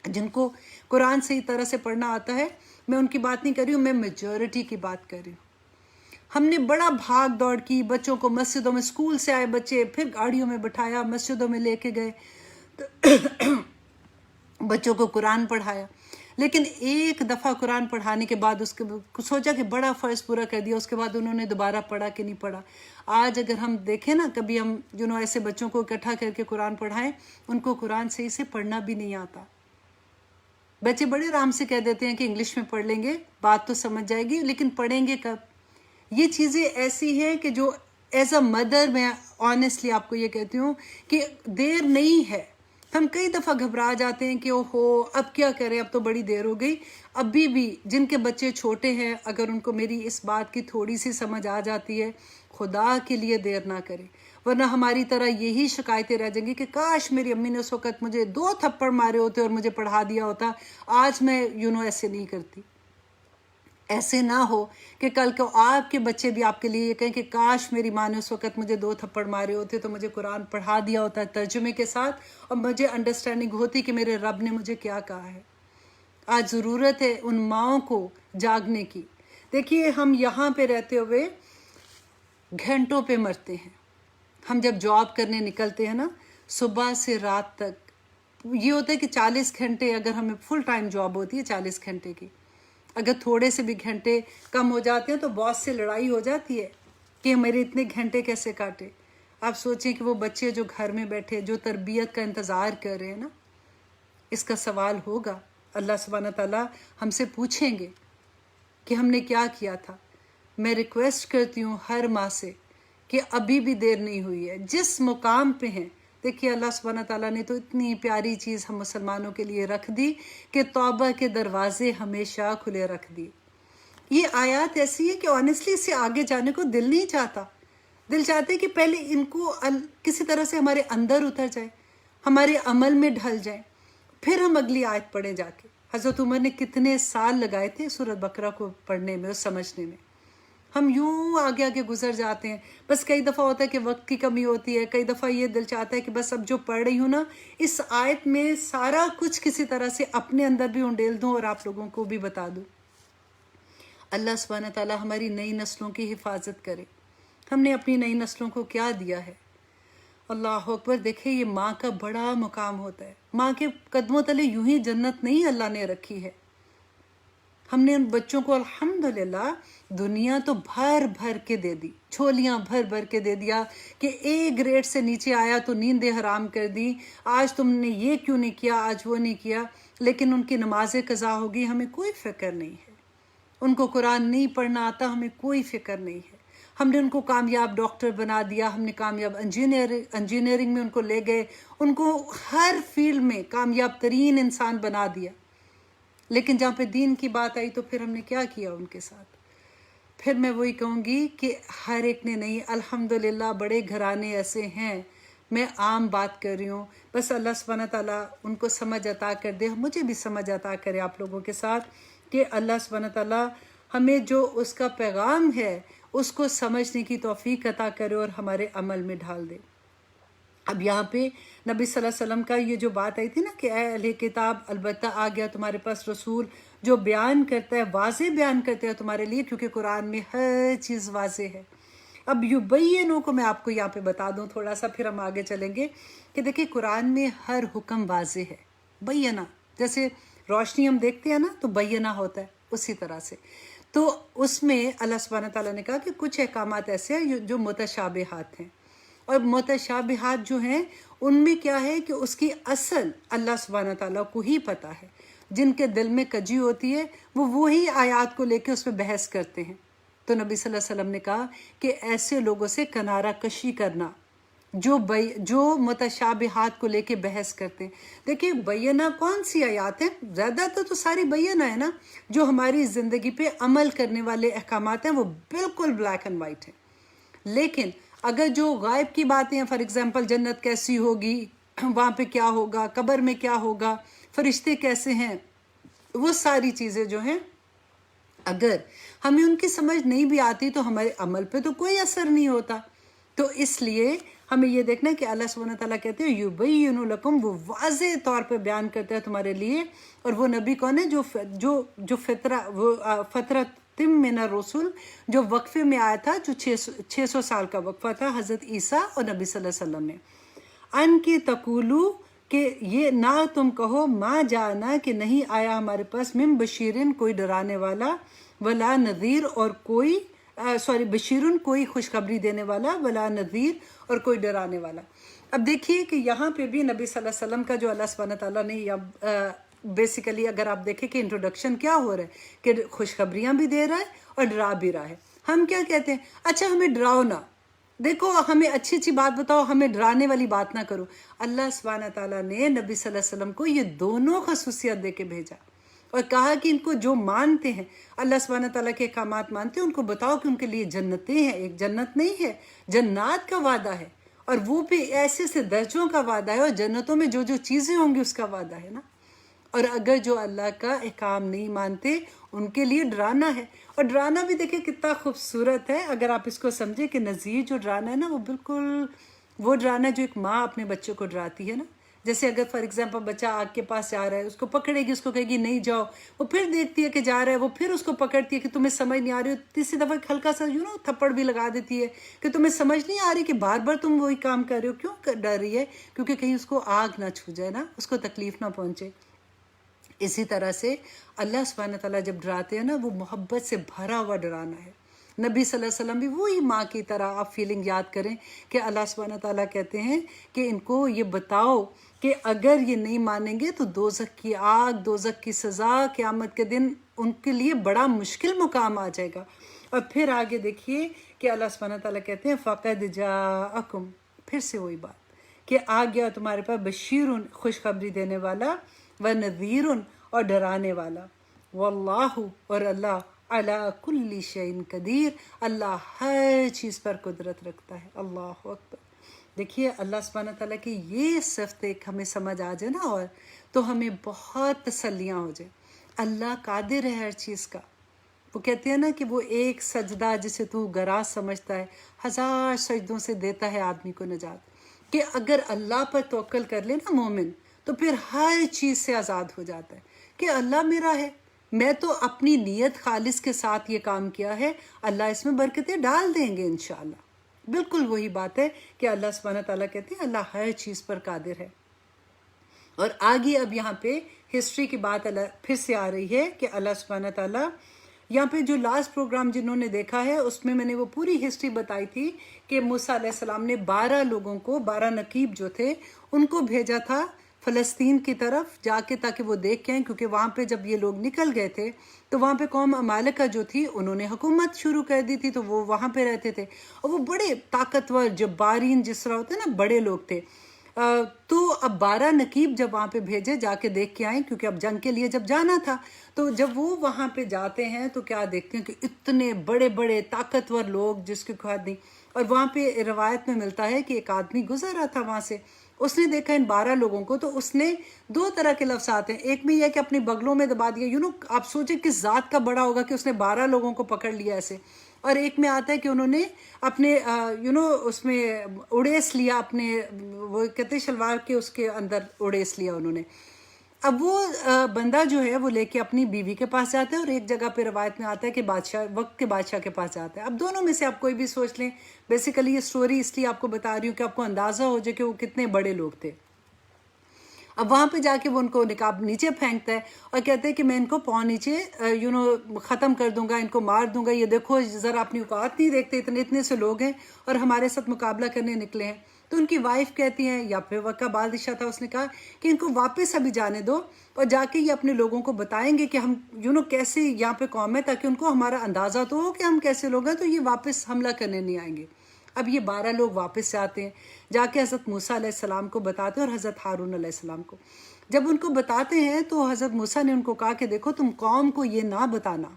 جن کو قرآن صحیح طرح سے پڑھنا آتا ہے. میں ان کی بات نہیں کر رہی ہوں، میں میجورٹی کی بات کر رہی ہوں. ہم نے بڑا بھاگ دوڑ کی، بچوں کو مسجدوں میں، اسکول سے آئے بچے پھر گاڑیوں میں بٹھایا، مسجدوں میں لے کے گئے، بچوں کو قرآن پڑھایا. لیکن ایک دفعہ قرآن پڑھانے کے بعد اس کے سوچا کہ بڑا فرض پورا کر دیا، اس کے بعد انہوں نے دوبارہ پڑھا کہ نہیں پڑھا. آج اگر ہم دیکھیں نا، کبھی ہم ایسے بچوں کو اکٹھا کر کے قرآن پڑھائیں، ان کو قرآن صحیح سے پڑھنا بھی نہیں آتا. بچے بڑے آرام سے کہہ دیتے ہیں کہ انگلش میں پڑھ لیں گے، بات تو سمجھ جائے گی، لیکن پڑھیں گے کب؟ یہ چیزیں ایسی ہیں کہ جو ایز اے مدر میں آنیسٹلی آپ کو یہ کہتی ہوں کہ دیر نہیں ہے. ہم کئی دفعہ گھبرا جاتے ہیں کہ اوہو اب کیا کریں، اب تو بڑی دیر ہو گئی. ابھی بھی جن کے بچے چھوٹے ہیں، اگر ان کو میری اس بات کی تھوڑی سی سمجھ آ جاتی ہے، خدا کے لیے دیر نہ کرے، ورنہ ہماری طرح یہی شکایتیں رہ جائیں گی کہ کاش میری امی نے اس وقت مجھے 2 تھپڑ مارے ہوتے اور مجھے پڑھا دیا ہوتا، آج میں ایسے نہیں کرتی. ایسے نہ ہو کہ کل کو آپ کے بچے بھی آپ کے لیے یہ کہیں کہ کاش میری ماں نے اس وقت مجھے 2 تھپڑ مارے ہوتے تو مجھے قرآن پڑھا دیا ہوتا ترجمے کے ساتھ، اور مجھے انڈرسٹینڈنگ ہوتی کہ میرے رب نے مجھے کیا کہا ہے. آج ضرورت ہے ان ماؤں کو جاگنے کی. دیکھیے ہم یہاں پہ رہتے ہوئے گھنٹوں پہ مرتے ہیں. ہم جب جاب کرنے نکلتے ہیں نا، صبح سے رات تک یہ ہوتا ہے کہ 40 گھنٹے، اگر ہمیں فل ٹائم جاب ہوتی ہے 40 گھنٹے کی، اگر تھوڑے سے بھی گھنٹے کم ہو جاتے ہیں تو باس سے لڑائی ہو جاتی ہے کہ میرے اتنے گھنٹے کیسے کاٹے. آپ سوچیں کہ وہ بچے جو گھر میں بیٹھے، جو تربیت کا انتظار کر رہے ہیں نا، اس کا سوال ہوگا. اللہ سبحانہ تعالیٰ ہم سے پوچھیں گے کہ ہم نے کیا کیا تھا. میں ریکویسٹ کرتی ہوں ہر ماں سے کہ ابھی بھی دیر نہیں ہوئی ہے. جس مقام پہ ہیں، دیکھیے اللہ سبحانہ تعالیٰ نے تو اتنی پیاری چیز ہم مسلمانوں کے لیے رکھ دی کہ توبہ کے دروازے ہمیشہ کھلے رکھ دی. یہ آیات ایسی ہے کہ آنیسٹلی اس سے آگے جانے کو دل نہیں چاہتا. دل چاہتے کہ پہلے ان کو کسی طرح سے ہمارے اندر اتر جائے، ہمارے عمل میں ڈھل جائیں، پھر ہم اگلی آیت پڑھیں جا کے. حضرت عمر نے کتنے سال لگائے تھے سورۃ بقرہ کو پڑھنے میں اور سمجھنے میں. ہم یوں آگے آگے گزر جاتے ہیں. بس کئی دفعہ ہوتا ہے کہ وقت کی کمی ہوتی ہے، کئی دفعہ یہ دل چاہتا ہے کہ بس اب جو پڑھ رہی ہوں نا، اس آیت میں سارا کچھ کسی طرح سے اپنے اندر بھی انڈیل دوں اور آپ لوگوں کو بھی بتا دوں. اللہ سبحانہ تعالیٰ ہماری نئی نسلوں کی حفاظت کرے. ہم نے اپنی نئی نسلوں کو کیا دیا ہے؟ اللہ اکبر. دیکھیں یہ ماں کا بڑا مقام ہوتا ہے. ماں کے قدموں تلے یوں ہی جنت نہیں اللہ نے رکھی ہے. ہم نے ان بچوں کو الحمدللہ دنیا تو بھر بھر کے دے دی، چھولیاں بھر بھر کے دے دیا کہ ایک گریڈ سے نیچے آیا تو نیندیں حرام کر دی، آج تم نے یہ کیوں نہیں کیا، آج وہ نہیں کیا. لیکن ان کی نمازیں قضا ہوگی، ہمیں کوئی فکر نہیں ہے. ان کو قرآن نہیں پڑھنا آتا، ہمیں کوئی فکر نہیں ہے. ہم نے ان کو کامیاب ڈاکٹر بنا دیا، ہم نے کامیاب انجینئرنگ میں ان کو لے گئے، ان کو ہر فیلڈ میں کامیاب ترین انسان بنا دیا. لیکن جہاں پہ دین کی بات آئی تو پھر ہم نے کیا کیا ان کے ساتھ؟ پھر میں وہی کہوں گی کہ ہر ایک نے نہیں، الحمدللہ بڑے گھرانے ایسے ہیں، میں عام بات کر رہی ہوں. بس اللہ سبحانہ تعالیٰ ان کو سمجھ عطا کر دے، مجھے بھی سمجھ عطا کرے آپ لوگوں کے ساتھ، کہ اللہ سبحانہ تعالیٰ ہمیں جو اس کا پیغام ہے اس کو سمجھنے کی توفیق عطا کرے اور ہمارے عمل میں ڈھال دے. اب یہاں پہ نبی صلی اللہ علیہ وسلم کا یہ جو بات آئی تھی نا کہ اے اہل کتاب، البتہ آ گیا تمہارے پاس رسول جو بیان کرتا ہے، واضح بیان کرتا ہے تمہارے لیے، کیونکہ قرآن میں ہر چیز واضح ہے. اب یبینوں کو میں آپ کو یہاں پہ بتا دوں تھوڑا سا، پھر ہم آگے چلیں گے کہ دیکھیں قرآن میں ہر حکم واضح ہے. بینا جیسے روشنی ہم دیکھتے ہیں نا تو بینہ ہوتا ہے، اسی طرح سے تو اس میں اللہ سبحانہ تعالیٰ نے کہا کہ کچھ احکامات ایسے ہیں جو متشابہات ہیں، اور متشابہات جو ہیں ان میں کیا ہے کہ اس کی اصل اللہ سبحانہ تعالیٰ کو ہی پتہ ہے. جن کے دل میں کجی ہوتی ہے وہ وہی آیات کو لے کے اس پہ بحث کرتے ہیں. تو نبی صلی اللہ علیہ وسلم نے کہا کہ ایسے لوگوں سے کنارہ کشی کرنا جو متشابہات کو لے کے بحث کرتے ہیں. دیکھیں بینہ کون سی آیات ہیں؟ زیادہ تو ساری بینہ ہے نا. جو ہماری زندگی پہ عمل کرنے والے احکامات ہیں وہ بالکل بلیک اینڈ وائٹ ہیں. لیکن اگر جو غائب کی باتیں ہیں، فار ایگزامپل جنت کیسی ہوگی، وہاں پہ کیا ہوگا، قبر میں کیا ہوگا، فرشتے کیسے ہیں، وہ ساری چیزیں جو ہیں اگر ہمیں ان کی سمجھ نہیں بھی آتی تو ہمارے عمل پہ تو کوئی اثر نہیں ہوتا. تو اس لیے ہمیں یہ دیکھنا ہے کہ اللہ سبحانہ تعالیٰ کہتے ہیں یبین لکم، وہ واضح طور پہ بیان کرتا ہے تمہارے لیے. اور وہ نبی کون ہے؟ جو فطرت من الرسول، جو وقفے میں آیا تھا، جو 600 سال کا وقفہ تھا حضرت عیسیٰ اور نبی صلی اللہ علیہ وسلم میں. ان کی تقولو، کہ یہ نہ تم کہو، ما جانا، کہ نہیں آیا ہمارے پاس، من بشیرن، کوئی ڈرانے والا، ولا نذیر، اور کوئی بشیرن، کوئی خوشخبری دینے والا، ولا نذیر، اور کوئی ڈرانے والا. اب دیکھیے کہ یہاں پہ بھی نبی صلی اللہ علیہ وسلم کا جو اللہ سبحانہ تعالیٰ نے بیسیکلی اگر آپ دیکھیں کہ انٹروڈکشن کیا ہو رہا ہے کہ خوشخبریاں بھی دے رہا ہے اور ڈرا بھی رہا ہے. ہم کیا کہتے ہیں؟ اچھا ہمیں ڈراؤ نا، دیکھو ہمیں اچھی اچھی بات بتاؤ، ہمیں ڈرانے والی بات نہ کرو. اللہ سبحانہ تعالیٰ نے نبی صلی اللہ علیہ وسلم کو یہ دونوں خصوصیت دے کے بھیجا اور کہا کہ ان کو جو مانتے ہیں، اللہ سبحانہ تعالیٰ کے احکامات مانتے ہیں، ان کو بتاؤ کہ ان کے لیے جنتیں ہیں. ایک جنت نہیں ہے، جنات کا وعدہ ہے، اور وہ بھی ایسے سے درجوں کا وعدہ ہے، اور جنتوں میں جو جو چیزیں ہوں گی اس کا وعدہ ہے نا. اور اگر جو اللہ کا احکام نہیں مانتے ان کے لیے ڈرانا ہے. اور ڈرانا بھی دیکھیں کتنا خوبصورت ہے اگر آپ اس کو سمجھیں کہ نذیر جو ڈرانا ہے نا وہ بالکل وہ ڈرانا جو ایک ماں اپنے بچے کو ڈراتی ہے نا. جیسے اگر فار ایگزامپل بچہ آگ کے پاس جا رہا ہے، اس کو پکڑے گی، اس کو کہے گی نہیں جاؤ، وہ پھر دیکھتی ہے کہ جا رہا ہے، وہ پھر اس کو پکڑتی ہے کہ تمہیں سمجھ نہیں آ رہی، تیسری دفعہ ہلکا سا تھپڑ بھی لگا دیتی ہے کہ تمہیں سمجھ نہیں آ رہی کہ بار بار تم وہی کام کر رہے ہو. کیوں ڈر رہی ہے؟ کیونکہ کہیں اس کو آگ نہ چھو جائے نا، اس کو تکلیف نہ پہنچے. اسی طرح سے اللہ سبحانہ تعالیٰ جب ڈراتے ہیں نا وہ محبت سے بھرا ہوا ڈرانا ہے. نبی صلی اللہ علیہ وسلم بھی وہی ماں کی طرح، آپ فیلنگ یاد کریں کہ اللہ سبحانہ تعالیٰ کہتے ہیں کہ ان کو یہ بتاؤ کہ اگر یہ نہیں مانیں گے تو دوزخ کی آگ، دوزخ کی سزا قیامت کے دن ان کے لیے بڑا مشکل مقام آ جائے گا. اور پھر آگے دیکھیے کہ اللہ سبحانہ تعالیٰ کہتے ہیں فَقَدْ جَاءَكُمْ، پھر سے وہی بات کہ آ گیا تمہارے پاس بشیرٌ، خوشخبری دینے والا، وَنَذِيرٌ، اور ڈرانے والا، واللہ، اور اللہ، علی کل شیء قدیر، اللہ ہر چیز پر قدرت رکھتا ہے. اللہ اکبر. دیکھیے اللہ سبحانہ تعالیٰ کی یہ صفت ایک ہمیں سمجھ آ جائے نا اور تو ہمیں بہت تسلیاں ہو جائیں. اللہ قادر ہے ہر چیز کا. وہ کہتے ہیں نا کہ وہ ایک سجدہ جسے تو گراں سمجھتا ہے 1000 سجدوں سے دیتا ہے آدمی کو نجات. کہ اگر اللہ پر توکل کر لے نا مومن تو پھر ہر چیز سے آزاد ہو جاتا ہے کہ اللہ میرا ہے، میں تو اپنی نیت خالص کے ساتھ یہ کام کیا ہے، اللہ اس میں برکتیں ڈال دیں گے انشاءاللہ. بالکل وہی بات ہے کہ اللہ سبحانہ تعالیٰ کہتے ہیں اللہ ہر چیز پر قادر ہے. اور آگے اب یہاں پہ ہسٹری کی بات پھر سے آ رہی ہے کہ اللہ سبحانہ تعالیٰ یہاں پہ جو لاسٹ پروگرام جنہوں نے دیکھا ہے اس میں نے وہ پوری ہسٹری بتائی تھی کہ موسیٰ علیہ السلام نے 12 لوگوں کو، 12 نقیب جو تھے ان کو بھیجا تھا فلسطین کی طرف جا کے تاکہ وہ دیکھ کے آئیں، کیونکہ وہاں پہ جب یہ لوگ نکل گئے تھے تو وہاں پہ قوم عمالقہ جو تھی انہوں نے حکومت شروع کر دی تھی، تو وہ وہاں پہ رہتے تھے اور وہ بڑے طاقتور جبارین جس طرح ہوتے ہیں نا، بڑے لوگ تھے. تو اب 12 نقیب جب وہاں پہ بھیجے جا کے دیکھ کے آئیں، کیونکہ اب جنگ کے لیے جب جانا تھا تو جب وہ وہاں پہ جاتے ہیں تو کیا دیکھتے ہیں کہ اتنے بڑے بڑے طاقتور لوگ جس کی کوئی حد نہیں. اور وہاں پہ روایت میں ملتا ہے کہ ایک آدمی گزر رہا تھا وہاں سے، اس نے دیکھا ان 12 لوگوں کو تو اس نے 2 طرح کے لفظ آتے ہیں. ایک میں یہ کہ اپنی بغلوں میں دبا دیا، آپ سوچیں کس ذات کا بڑا ہوگا کہ اس نے 12 لوگوں کو پکڑ لیا ایسے. اور ایک میں آتا ہے کہ انہوں نے اپنے اس میں اڑیس لیا، اپنے وہ کہتے شلوار کے اس کے اندر اڑیس لیا انہوں نے. اب وہ بندہ جو ہے وہ لے کے اپنی بیوی کے پاس جاتا ہے اور ایک جگہ پہ روایت میں آتا ہے کہ وقت کے بادشاہ کے پاس جاتا ہے. اب دونوں میں سے آپ کوئی بھی سوچ لیں. بیسیکلی یہ سٹوری اس لیے آپ کو بتا رہی ہوں کہ آپ کو اندازہ ہو جائے کہ وہ کتنے بڑے لوگ تھے. اب وہاں پہ جا کے وہ ان کو نقاب نیچے پھینکتا ہے اور کہتے ہیں کہ میں ان کو پاؤں نیچے ختم کر دوں گا، ان کو مار دوں گا، یہ دیکھو ذرا اپنی اوقات نہیں دیکھتے، اتنے سے لوگ ہیں اور ہمارے ساتھ مقابلہ کرنے نکلے ہیں۔ تو ان کی وائف کہتی ہیں، یا پھر وقت بادشاہ تھا، اس نے کہا کہ ان کو واپس ابھی جانے دو اور جا کے یہ اپنے لوگوں کو بتائیں گے کہ ہم کیسے یہاں پہ قوم ہے، تاکہ ان کو ہمارا اندازہ تو ہو کہ ہم کیسے لوگ ہیں، تو یہ واپس حملہ کرنے نہیں آئیں گے۔ اب یہ 12 لوگ واپس سے آتے ہیں، جا کے حضرت موسیٰ علیہ السلام کو بتاتے ہیں اور حضرت ہارون علیہ السلام کو۔ جب ان کو بتاتے ہیں تو حضرت موسیٰ نے ان کو کہا کہ دیکھو تم قوم کو یہ نہ بتانا،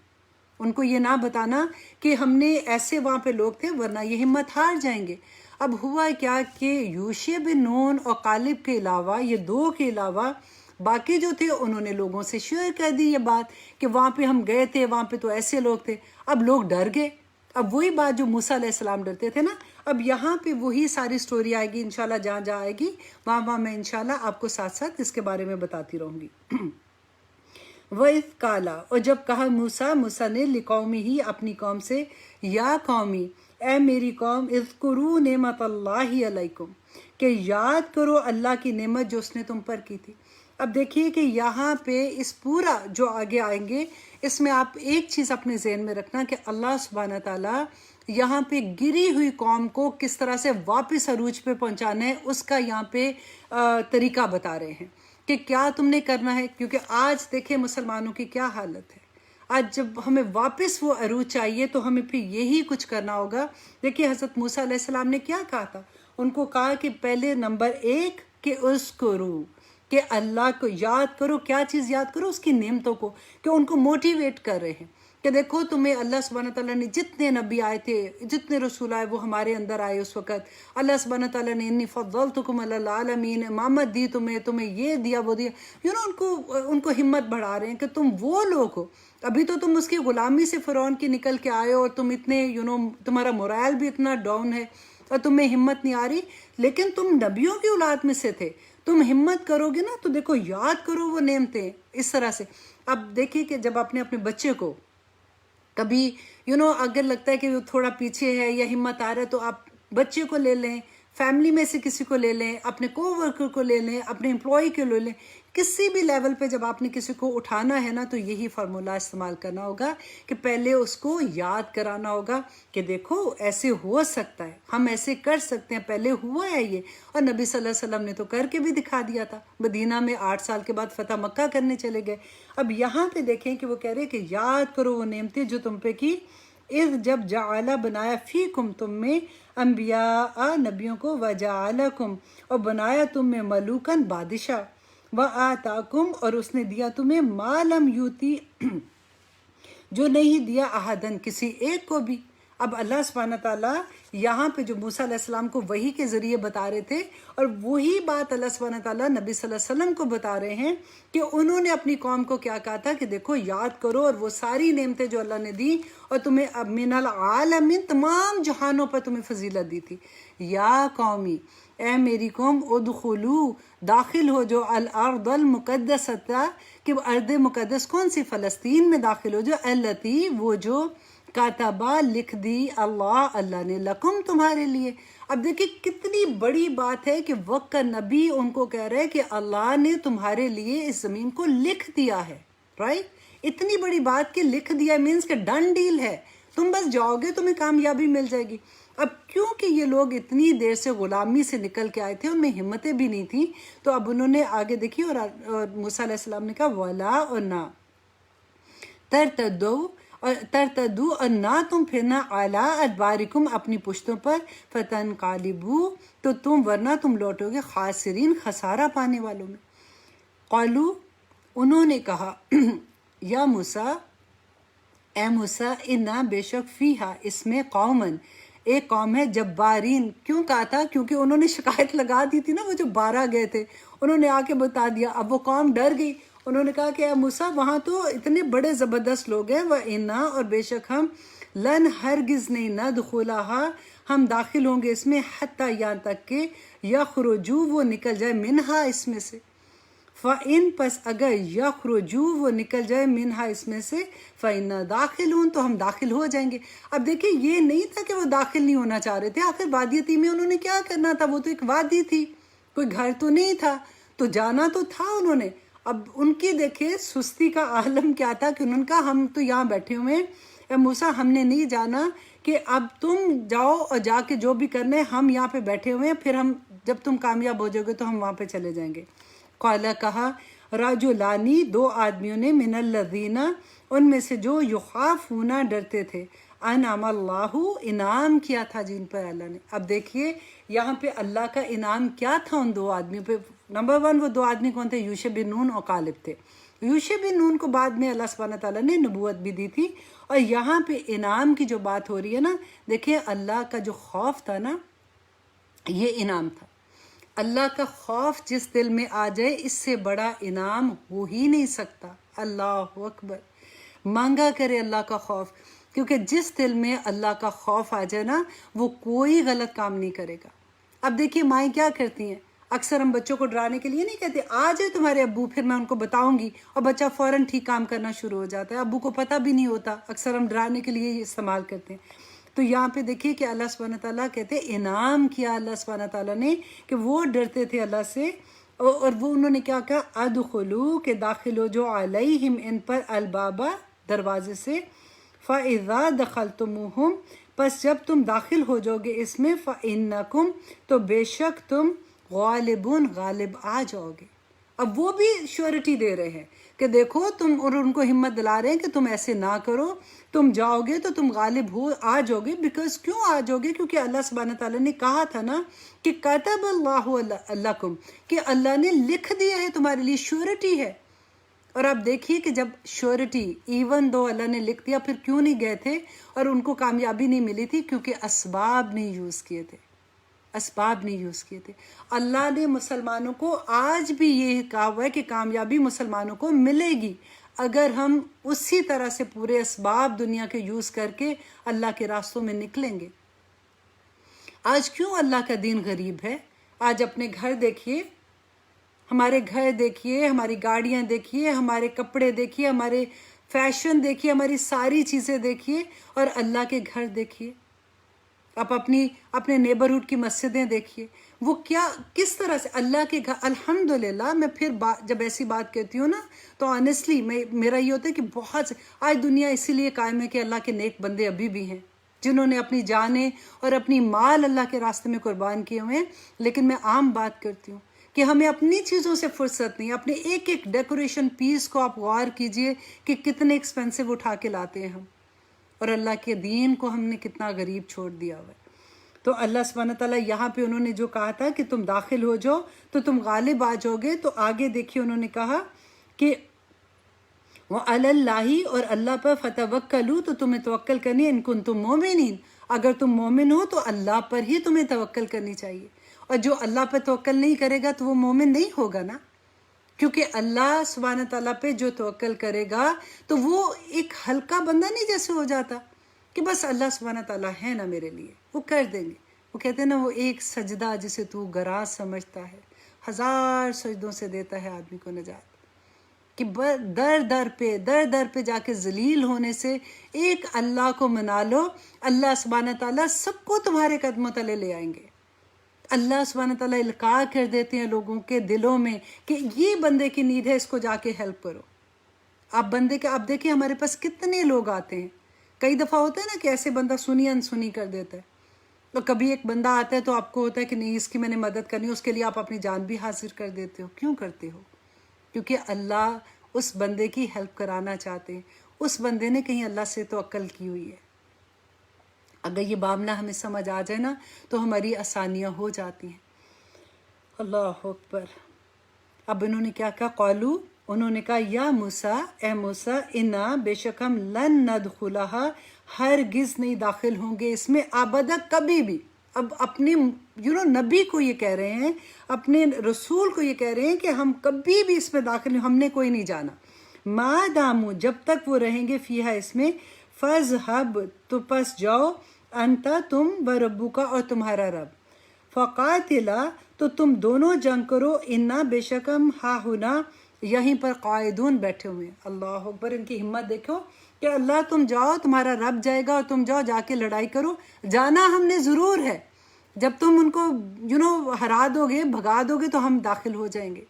ان کو یہ نہ بتانا کہ ہم نے ایسے وہاں پہ لوگ تھے، ورنہ یہ ہمت ہار جائیں گے۔ اب ہوا کیا کہ یوشع بن نون اور قالب کے علاوہ، یہ 2 کے علاوہ باقی جو تھے انہوں نے لوگوں سے شیئر کر دی یہ بات کہ وہاں پہ ہم گئے تھے، وہاں پہ تو ایسے لوگ تھے۔ اب لوگ ڈر گئے۔ اب وہی بات جو موسیٰ علیہ السلام ڈرتے تھے نا، اب یہاں پہ وہی ساری سٹوری آئے گی انشاءاللہ، جہاں جہاں آئے گی وہاں میں انشاءاللہ آپ کو ساتھ ساتھ اس کے بارے میں بتاتی رہوں گی۔ وَإِذْ قَالَ، اور جب کہا موسیٰ نے لِقَوْمِهِ ہی اپنی قوم سے، یا قومی، اے میری قوم، اذکروا نعمت اللہ علیکم، کہ یاد کرو اللہ کی نعمت جو اس نے تم پر کی تھی۔ اب دیکھیے کہ یہاں پہ اس پورا جو آگے آئیں گے اس میں آپ ایک چیز اپنے ذہن میں رکھنا کہ اللہ سبحانہ تعالیٰ یہاں پہ گری ہوئی قوم کو کس طرح سے واپس عروج پہ پہنچانا ہے، اس کا یہاں پہ طریقہ بتا رہے ہیں کہ کیا تم نے کرنا ہے۔ کیونکہ آج دیکھیں مسلمانوں کی کیا حالت ہے، آج جب ہمیں واپس وہ عروج چاہیے تو ہمیں پھر یہی کچھ کرنا ہوگا۔ دیکھیے حضرت موسیٰ علیہ السلام نے کیا کہا تھا، ان کو کہا کہ پہلے نمبر 1 کہ اذکروا، کہ اللہ کو یاد کرو۔ کیا چیز یاد کرو؟ اس کی نعمتوں کو، کہ ان کو موٹیویٹ کر رہے ہیں کہ دیکھو تمہیں اللہ سبحانہ تعالیٰ نے جتنے نبی آئے تھے، جتنے رسول آئے، وہ ہمارے اندر آئے اس وقت۔ اللہ سبحانہ تعالیٰ نے انی فضلتکم علی العالمین، امامت دی تمہیں یہ دیا وہ دیا، ان کو ہمت بڑھا رہے ہیں کہ تم وہ لوگ ہو۔ ابھی تو تم اس کی غلامی سے فرعون کی نکل کے آئے ہو اور تم اتنے تمہارا مورائل بھی اتنا ڈاؤن ہے اور تمہیں ہمت نہیں آ رہی، لیکن تم نبیوں کی اولاد میں سے تھے، تم ہمت کرو گے نا تو دیکھو یاد کرو وہ نعمتیں اس طرح سے۔ اب دیکھیے کہ جب اپنے بچے کو کبھی اگر لگتا ہے کہ وہ تھوڑا پیچھے ہے یا ہمت آ رہا ہے تو آپ بچے کو لے لیں، فیملی میں سے کسی کو لے لیں، اپنے کو ورکر کو لے لیں، اپنے امپلائی کو لے لیں، کسی بھی لیول پہ جب آپ نے کسی کو اٹھانا ہے نا تو یہی فارمولہ استعمال کرنا ہوگا کہ پہلے اس کو یاد کرانا ہوگا کہ دیکھو ایسے ہو سکتا ہے، ہم ایسے کر سکتے ہیں، پہلے ہوا ہے یہ۔ اور نبی صلی اللہ علیہ وسلم نے تو کر کے بھی دکھا دیا تھا، مدینہ میں 8 سال کے بعد فتح مکہ کرنے چلے گئے۔ اب یہاں پہ دیکھیں کہ وہ کہہ رہے کہ یاد کرو وہ نعمتیں جو تم پہ کی، اذ جب جعل بنایا فیکم تم میں، انبیاء نبیوں کو، وجعلکم اور بنایا تم میں، ملوکن بادشاہ، وآتاکم اور اس نے دیا تمہیں، ما لم یوتی جو نہیں دیا احدن کسی ایک کو بھی۔ اب اللہ سبحانہ تعالیٰ یہاں پہ جو موسیٰ علیہ السلام کو وحی کے ذریعے بتا رہے تھے، اور وہی بات اللہ سبحانہ تعالیٰ نبی صلی اللہ علیہ وسلم کو بتا رہے ہیں کہ انہوں نے اپنی قوم کو کیا کہا تھا کہ دیکھو یاد کرو، اور وہ ساری نعمتیں جو اللہ نے دی اور تمہیں اب من العالمین تمام جہانوں پر تمہیں فضیلت دی تھی۔ یا قومی، اے میری قوم، ادخلو داخل ہو جو الارض المقدسۃ، کہ ارض مقدس کون سی؟ فلسطین میں داخل ہو جو، التی وہ جو، کاتبہ لکھ دی، اللہ نے، لکم تمہارے لیے۔ اب دیکھیں کتنی بڑی بات ہے کہ وقت کا نبی ان کو کہہ رہے کہ اللہ نے تمہارے لیے اس زمین کو لکھ دیا ہے، رائٹ؟ اتنی بڑی بات کہ لکھ دیا مینس کہ ڈن ڈیل ہے، تم بس جاؤ گے تمہیں کامیابی مل جائے گی۔ اب کیونکہ یہ لوگ اتنی دیر سے غلامی سے نکل کے آئے تھے، ان میں ہمتیں بھی نہیں تھیں، تو اب انہوں نے آگے دیکھی اور موسیٰ علیہ السلام نے کہا وَلَا اور نہ ترتدو اور نہ تم پھرنا عَلَىٰ أَدْبَارِكُمْ اپنی پشتوں پر، فَتَنْقَلِبُوا تو تم ورنہ تم لوٹو گے خاسرین خسارہ پانے والوں میں۔ قالوا انہوں نے کہا یا موسیٰ، اے موسیٰ، اِنَّا بے شک فیہا اس میں قومن ایک قوم ہے، جبارین۔ کیوں کہا تھا؟ کیونکہ انہوں نے شکایت لگا دی تھی نا، وہ جو 12 گئے تھے انہوں نے آ کے بتا دیا۔ اب وہ قوم ڈر گئی، انہوں نے کہا کہ اے موسیٰ وہاں تو اتنے بڑے زبردست لوگ ہیں، وَإِنَّا اور بے شک ہم، لن ہرگز نہیں، ندخلها ہم داخل ہوں گے اس میں، حتیٰ یہاں تک کہ یخرجوا وہ نکل جائے، منہا اس میں سے۔ فَإِن پس اگر یخرجوا وہ نکل جائے، منہا اس میں سے، فَإِنَّا داخلون تو ہم داخل ہو جائیں گے۔ اب دیکھیں یہ نہیں تھا کہ وہ داخل نہیں ہونا چاہ رہے تھے، آخر وادی تیمہ میں انہوں نے کیا کرنا تھا، وہ تو ایک وادی تھی، کوئی گھر تو نہیں تھا، تو جانا تو تھا انہوں نے. اب ان کی دیکھیں سستی کا عالم کیا تھا کہ انہوں نے کہا ہم تو یہاں بیٹھے ہوئے ہیں اے موسیٰ، ہم نے نہیں جانا کہ اب تم جاؤ اور جا کے جو بھی کرنا ہے، ہم یہاں پہ بیٹھے ہوئے ہیں، پھر ہم جب تم کامیاب ہو جاؤ گے تو ہم وہاں پہ چلے جائیں گے. قال کہا رجلانی، دو آدمیوں نے، من الذین، ان میں سے جو یخافون ڈرتے تھے، انعم اللہ، انعام کیا تھا جن پر اللہ نے. اب دیکھیے یہاں پہ اللہ کا انعام کیا تھا ان دو آدمیوں پہ. نمبر 1 وہ دو آدمی کون تھے؟ یوشع بن نون اور کالب تھے. یوشع بن نون کو بعد میں اللہ سبحانہ تعالیٰ نے نبوت بھی دی تھی. اور یہاں پہ انعام کی جو بات ہو رہی ہے نا، دیکھیں اللہ کا جو خوف تھا نا، یہ انعام تھا. اللہ کا خوف جس دل میں آ جائے، اس سے بڑا انعام ہو ہی نہیں سکتا. اللہ اکبر. مانگا کرے اللہ کا خوف، کیونکہ جس دل میں اللہ کا خوف آ جائے نا، وہ کوئی غلط کام نہیں کرے گا. اب دیکھیے مائیں کیا کرتی ہیں، اکثر ہم بچوں کو ڈرانے کے لیے نہیں کہتے آ جائے تمہارے ابو، پھر میں ان کو بتاؤں گی، اور بچہ فوراً ٹھیک کام کرنا شروع ہو جاتا ہے. ابو کو پتہ بھی نہیں ہوتا، اکثر ہم ڈرانے کے لیے یہ استعمال کرتے ہیں. تو یہاں پہ دیکھیے کہ اللہ سبحانہ تعالیٰ کہتے ہیں انعام کیا اللہ سبحانہ تعالیٰ نے کہ وہ ڈرتے تھے اللہ سے، اور وہ انہوں نے کیا کہا، ادخلوا، کہ داخل ہو جو، علیہم، ان پر، البابا، دروازے سے، فَإِذَا دَخَلْتُمُوهُمْ، پس جب تم داخل ہو جاؤ گے اس میں، فَإِنَّكُمْ، تو بے شک تم، غالبون، غالب آ جاؤ گے. اب وہ بھی شیورٹی دے رہے ہیں کہ دیکھو تم، اور ان کو ہمت دلا رہے ہیں کہ تم ایسے نہ کرو، تم جاؤ گے تو تم غالب ہو، آ جاؤ گے. بیکاز کیوں آ جاؤ گے؟ کیونکہ اللہ سبحانہ تعالیٰ نے کہا تھا نا کہ کتب اللہ لکم، کہ اللہ نے لکھ دیا ہے تمہارے لیے، شیورٹی ہے. اور آپ دیکھیے کہ جب شیورٹی، ایون دو اللہ نے لکھ دیا، پھر کیوں نہیں گئے تھے اور ان کو کامیابی نہیں ملی تھی؟ کیونکہ اسباب نہیں یوز کیے تھے، اسباب نہیں یوز کیے تھے. اللہ نے مسلمانوں کو آج بھی یہ کہا ہوا ہے کہ کامیابی مسلمانوں کو ملے گی اگر ہم اسی طرح سے پورے اسباب دنیا کے یوز کر کے اللہ کے راستوں میں نکلیں گے. آج کیوں اللہ کا دین غریب ہے؟ آج اپنے گھر دیکھیے، ہمارے گھر دیکھیے، ہماری گاڑیاں دیکھیے، ہمارے کپڑے دیکھیے، ہمارے فیشن دیکھیے، ہماری ساری چیزیں دیکھیے، اور اللہ کے گھر دیکھیے. آپ اپنے نیبرہڈ کی مسجدیں دیکھیے، وہ کیا، کس طرح سے اللہ کے گھر. الحمدللہ میں پھر جب ایسی بات کہتی ہوں نا تو آنیسٹلی میرا یہ ہوتا ہے کہ بہت آج دنیا اسی لیے قائم ہے کہ اللہ کے نیک بندے ابھی بھی ہیں جنہوں نے اپنی جانیں اور اپنی مال اللہ کے راستے میں قربان کیے ہوئے ہیں. لیکن میں عام بات کرتی ہوں کہ ہمیں اپنی چیزوں سے فرصت نہیں. اپنے ایک ایک ڈیکوریشن پیس کو آپ غور کیجئے کہ کتنے ایکسپینسو اٹھا کے لاتے ہیں ہم، اور اللہ کے دین کو ہم نے کتنا غریب چھوڑ دیا ہوا ہے. تو اللہ سبحانہ تعالیٰ یہاں پہ انہوں نے جو کہا تھا کہ تم داخل ہو جاؤ تو تم غالب آ جاؤ گے، تو آگے دیکھیے انہوں نے کہا کہ وَعَلَى اللَّهِ، اور اللہ پر، فَتَوَكَّلُوا، تو تمہیں توکل کرنی ہے، ان کنتم مومنین، اگر تم مومن ہو تو اللہ پر ہی تمہیں توکل کرنی چاہیے. اور جو اللہ پر توکل نہیں کرے گا تو وہ مومن نہیں ہوگا نا، کیونکہ اللہ سبحانہ تعالیٰ پہ جو توکل کرے گا تو وہ ایک ہلکا بندہ نہیں جیسے ہو جاتا کہ بس اللہ سبحانہ تعالیٰ ہے نا میرے لیے، وہ کر دیں گے. وہ کہتے ہیں نا، وہ ایک سجدہ جسے تو گراز سمجھتا ہے 1000 سجدوں سے دیتا ہے آدمی کو نجات. کہ در در پہ جا کے ذلیل ہونے سے ایک اللہ کو منا لو، اللہ سبحانہ تعالیٰ سب کو تمہارے قدموں تلے لے آئیں گے. اللہ سبحانہ تعالیٰ القاء کر دیتے ہیں لوگوں کے دلوں میں کہ یہ بندے کی نیڈ ہے، اس کو جا کے ہیلپ کرو. آپ دیکھیں ہمارے پاس کتنے لوگ آتے ہیں. کئی دفعہ ہوتا ہے نا کہ ایسے بندہ سنی انسنی کر دیتا ہے، تو کبھی ایک بندہ آتا ہے تو آپ کو ہوتا ہے کہ نہیں اس کی میں نے مدد کرنی ہے، اس کے لیے آپ اپنی جان بھی حاضر کر دیتے ہو. کیوں کرتے ہو؟ کیونکہ اللہ اس بندے کی ہیلپ کرانا چاہتے ہیں. اس بندے نے کہیں اللہ سے توکل کی ہوئی ہے. اگر یہ بامنا ہمیں سمجھ آ جائے نا تو ہماری آسانیاں ہو جاتی ہیں. اللہ اکبر. اب انہوں نے کیا کہا، قالو، انہوں نے کہا یا موسیٰ، اے موسیٰ، انا، بے شک ہم، لن ندخلہا، ہرگز نہیں داخل ہوں گے اس میں، ابدا، کبھی بھی. اب اپنے نبی کو یہ کہہ رہے ہیں، اپنے رسول کو یہ کہہ رہے ہیں کہ ہم کبھی بھی اس میں داخل نہیں، ہم نے کوئی نہیں جانا. ما دامو، جب تک وہ رہیں گے، فیہا، اس میں، فَاذْهَبْ، تو پس جاؤ، انتا، تم، وربک، اور تمہارا رب، فقاتلا، تو تم دونوں جنگ کرو، انا، بے شک ہم، ہا ہنا، یہیں پر، قائدون، بیٹھے ہوئے. اللہ اکبر. ان کی ہمت دیکھو کہ اللہ تم جاؤ، تمہارا رب جائے گا، اور تم جاؤ، جا کے لڑائی کرو. جانا ہم نے ضرور ہے، جب تم ان کو ہرا دو گے، بھگا دو گے تو ہم داخل ہو جائیں گے.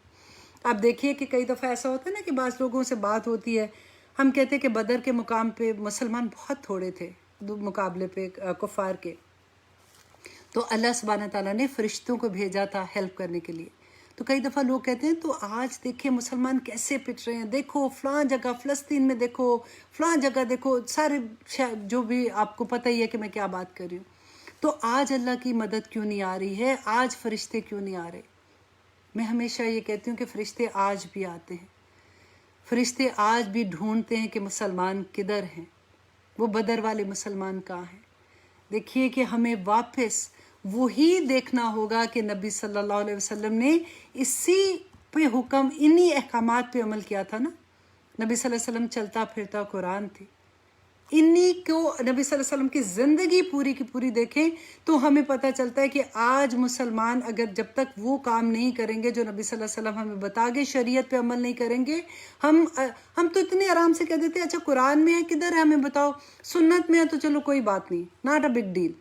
آپ دیکھیے کہ کئی دفعہ ایسا ہوتا ہے نا کہ بعض لوگوں سے بات ہوتی ہے، ہم کہتے ہیں کہ بدر کے مقام پہ مسلمان بہت تھوڑے تھے مقابلے پہ کفار کے، تو اللہ سبحانہ تعالیٰ نے فرشتوں کو بھیجا تھا ہیلپ کرنے کے لیے. تو کئی دفعہ لوگ کہتے ہیں تو آج دیکھیں مسلمان کیسے پٹ رہے ہیں، دیکھو فلاں جگہ فلسطین میں، دیکھو فلاں جگہ، دیکھو سارے جو بھی آپ کو پتہ ہی ہے کہ میں کیا بات کر رہی ہوں. تو آج اللہ کی مدد کیوں نہیں آ رہی ہے؟ آج فرشتے کیوں نہیں آ رہے؟ میں ہمیشہ یہ کہتی ہوں کہ فرشتے آج بھی آتے ہیں، فرشتے آج بھی ڈھونڈتے ہیں کہ مسلمان کدھر ہیں، وہ بدر والے مسلمان کہاں ہیں. دیکھیے کہ ہمیں واپس وہی دیکھنا ہوگا کہ نبی صلی اللہ علیہ وسلم نے اسی پہ حکم، انہی احکامات پہ عمل کیا تھا نا. نبی صلی اللہ علیہ وسلم چلتا پھرتا قرآن تھے، انہی کو نبی صلی اللہ علیہ وسلم کی زندگی پوری کی پوری دیکھیں تو ہمیں پتہ چلتا ہے کہ آج مسلمان اگر جب تک وہ کام نہیں کریں گے جو نبی صلی اللہ علیہ وسلم ہمیں بتا گئے، شریعت پہ عمل نہیں کریں گے، ہم تو اتنے آرام سے کہہ دیتے ہیں اچھا قرآن میں ہے، کدھر ہے ہمیں بتاؤ، سنت میں ہے تو چلو کوئی بات نہیں، ناٹ اے بگ ڈیل.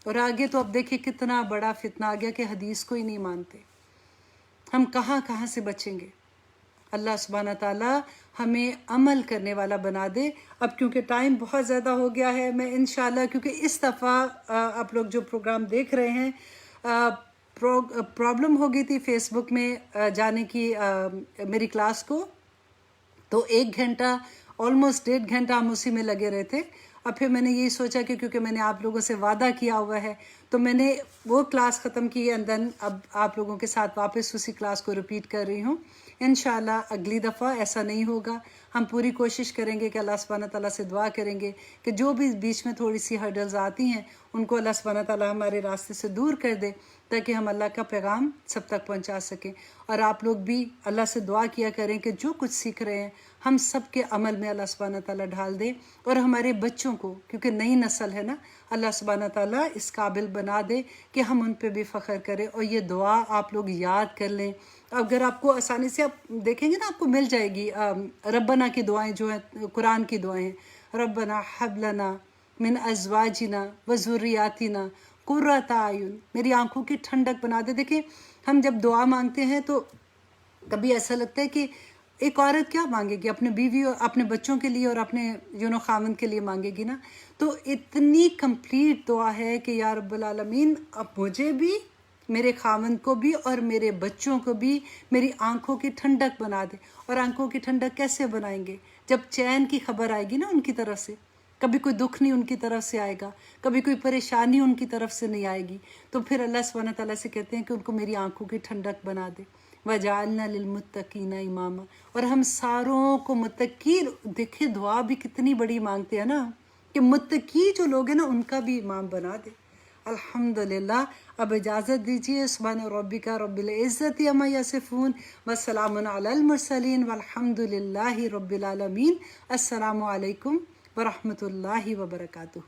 اور آگے تو اب دیکھیں کتنا بڑا فتنہ آ گیا کہ حدیث کو ہی نہیں مانتے. ہم کہاں کہاں سے بچیں گے؟ اللہ سبحانہ تعالیٰ ہمیں عمل کرنے والا بنا دے. اب کیونکہ ٹائم بہت زیادہ ہو گیا ہے، میں انشاءاللہ کیونکہ اس دفعہ آپ لوگ جو پروگرام دیکھ رہے ہیں، پرابلم ہو گئی تھی فیس بک میں جانے کی میری کلاس کو، تو 1 گھنٹہ آلموسٹ 1.5 گھنٹہ ہم اسی میں لگے رہے تھے. اب پھر میں نے یہی سوچا کہ کیونکہ میں نے آپ لوگوں سے وعدہ کیا ہوا ہے تو میں نے وہ کلاس ختم کی، اینڈ دین اب آپ لوگوں کے ساتھ واپس اسی کلاس کو ریپیٹ کر رہی ہوں. انشاءاللہ اگلی دفعہ ایسا نہیں ہوگا. ہم پوری کوشش کریں گے کہ اللہ سبحانہ تعالیٰ سے دعا کریں گے کہ جو بھی بیچ میں تھوڑی سی ہرڈلز آتی ہیں ان کو اللہ سبحانہ تعالیٰ ہمارے راستے سے دور کر دے تاکہ ہم اللہ کا پیغام سب تک پہنچا سکیں. اور آپ لوگ بھی اللہ سے دعا کیا کریں کہ جو کچھ سیکھ رہے ہیں ہم سب کے عمل میں اللہ سبحانہ تعالیٰ ڈھال دے، اور ہمارے بچوں کو، کیونکہ نئی نسل ہے نا، اللہ سبحانہ تعالیٰ اس قابل بنا دے کہ ہم ان پہ بھی فخر کریں. اور یہ دعا آپ لوگ یاد کر لیں. اگر آپ کو آسانی سے آپ دیکھیں گے نا آپ کو مل جائے گی. ربنا کی دعائیں جو ہیں قرآن کی دعائیں ہیں، ربنا حب لنا من ازواجنا وذریاتنا قرۃ اعین، میری آنکھوں کی ٹھنڈک بنا دے. دیکھیں ہم جب دعا مانگتے ہیں تو کبھی ایسا لگتا ہے کہ ایک عورت کیا مانگے گی؟ اپنے بیوی اور اپنے بچوں کے لیے اور اپنے خاوند کے لیے مانگے گی نا. تو اتنی کمپلیٹ دعا ہے کہ یا رب العالمین اب مجھے بھی، میرے خاوند کو بھی اور میرے بچوں کو بھی میری آنکھوں کی ٹھنڈک بنا دے. اور آنکھوں کی ٹھنڈک کیسے بنائیں گے؟ جب چین کی خبر آئے گی نا ان کی طرف سے. کبھی کوئی دکھ نہیں ان کی طرف سے آئے گا، کبھی کوئی پریشانی ان کی طرف سے نہیں آئے گی، تو پھر اللہ سبحانہ تعالیٰ سے کہتے ہیں کہ ان کو میری آنکھوں کی ٹھنڈک بنا دے. وَجَعَلْنَا لِلْمُتَّقِينَ إِمَامًا، اور ہم ساروں کو متقی، دیکھیں دعا بھی کتنی بڑی مانگتے ہیں نا، کہ متقی جو لوگ ہیں نا ان کا بھی امام بنا دے. الحمدللہ. اب اجازت دیجیے. سبحان ربک رب العزت عما یصفون وسلام علی المرسلین والحمد للہ رب العالمین. السلام علیکم ورحمۃ اللہ وبرکاتہ.